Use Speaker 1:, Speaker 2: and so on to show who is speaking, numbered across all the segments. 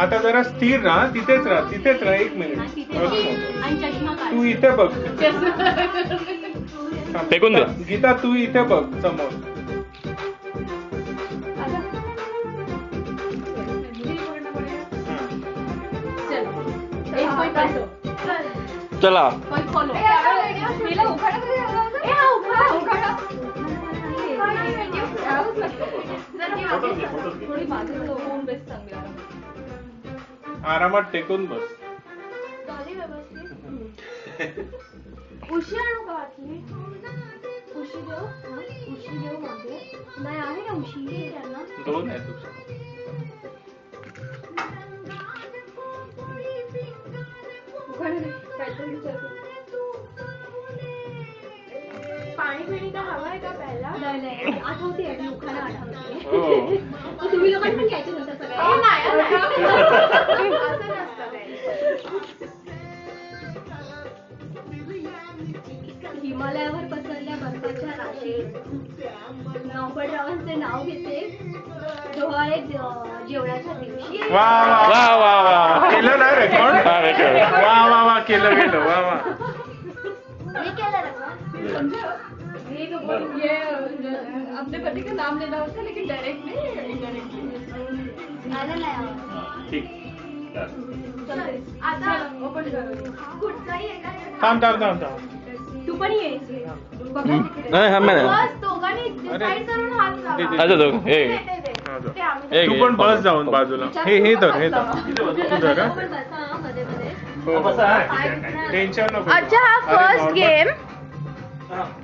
Speaker 1: आता जरा स्थिर राहा, तिथेच राहा 1 मिनिट. तू इथे बघ.
Speaker 2: फेकून दे.
Speaker 1: गीता तू इथे बघ समोर.
Speaker 2: चला आरामात टेकून बस.
Speaker 3: उशी आणू का आतली? उशी देऊ? उशी देऊ मागे? नाही आहे ना उशी त्यांना.
Speaker 1: 2 आहे तुझं.
Speaker 3: पाणी पिणी का हवं आहे का प्यायला? नाही आठवते उखाणा आठवते.
Speaker 1: हो.
Speaker 3: तुम्ही लोकांनी पण घ्यायचे नंतर सगळं. असं नसतं हिमालयावर पसरल्या बर्फाच्या राशीत नौबतरावांचे नाव घेते डोहाळे जेवणाच्या दिवशी.
Speaker 1: वा वा वा वा केलं ना रेकॉर्ड. वा वा वा केलं वा वा.
Speaker 3: ये अपने पति का नाम लेना होता है लेकिन डायरेक्ट नहीं इनडायरेक्टली.
Speaker 2: ठीक.
Speaker 3: आता ओपन करू. कुठचाही एका
Speaker 1: थांब.
Speaker 3: तू पण ये.
Speaker 2: नाही हा मैं
Speaker 3: बस दोघांनी डिसाइड करून हात लावा.
Speaker 2: अच्छा तो
Speaker 1: तू पण बस जाऊन बाजूला. हे धर तू धर. टेन्शन नको.
Speaker 4: अच्छा हा फर्स्ट गेम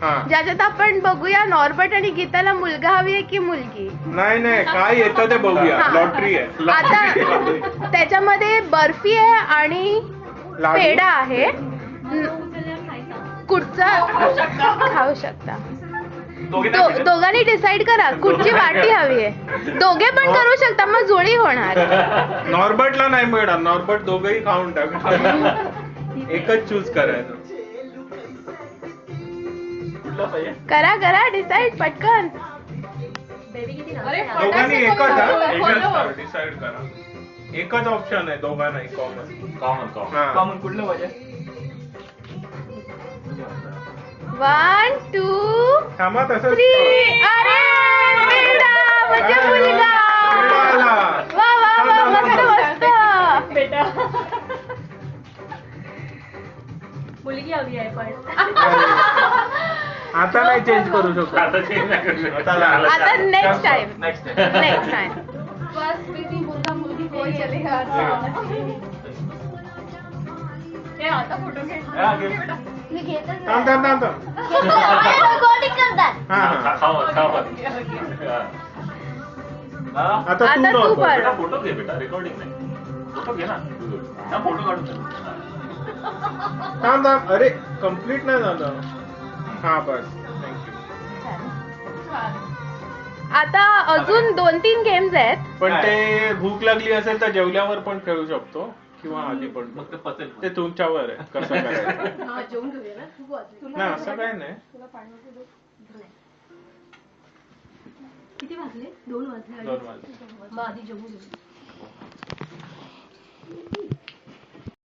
Speaker 1: हा.
Speaker 4: ज्याच्यात आपण बघूया नॉर्बर्ट आणि गीताला मुलगा हवी आहे की मुलगी.
Speaker 1: नाही काय येतं ते बघूया. लॉटरी आहे.
Speaker 4: आता त्याच्यामध्ये बर्फी आहे आणि पेढा आहे. कुठचा खाऊ शकता. दोघांनी डिसाइड करा कुठची वाटी हवी आहे. दोघे पण करू शकता मग जुळी होणार.
Speaker 1: नॉर्बर्टला नाही मिळणार. नॉर्बर्ट दोघंही खाऊन टाक. एकच चूज करायचं.
Speaker 4: करा डिसाइड पटकन.
Speaker 1: दोघांनी एकच डिसाइड करा. एकच ऑप्शन आहे दोघांनाही कॉमन.
Speaker 2: कुठलं पाहिजे?
Speaker 4: 1 2
Speaker 1: थांबा तसं.
Speaker 4: 3. अरे पेढा म्हणजे मुलगा. वा मस्त
Speaker 3: बेटा मुलगी हवी आहे पण.
Speaker 1: आता नाही चेंज करू शकतो.
Speaker 4: आता नेक्स्ट टाइम.
Speaker 3: बस बेटी मुलगा मुलगी कोण चलेगा. हे आता फोटो घे. मी घेतच
Speaker 1: थांब.
Speaker 3: रेकॉर्डिंग करतात.
Speaker 1: आता तू
Speaker 4: कर.
Speaker 2: फोटो घे बेटा. रेकॉर्डिंग नाही. फोटो घे ना. फोटो काढून
Speaker 1: थांब. अरे कम्प्लीट नाही झालं. हा बस. थँक्यू.
Speaker 4: आता अजून 2-3 गेम्स आहेत.
Speaker 1: पण ते भूक लागली असेल तर जेवल्यावर पण खेळू शकतो किंवा आधी पण. मग ते तुमच्यावर आहे कसं करायचं.
Speaker 3: जेवून घेऊया ना. तू वाच.
Speaker 1: नाही असं काय नाही.
Speaker 3: किती वाजले? 2 वाजले.
Speaker 1: मग
Speaker 3: आधी जेवून घेऊ.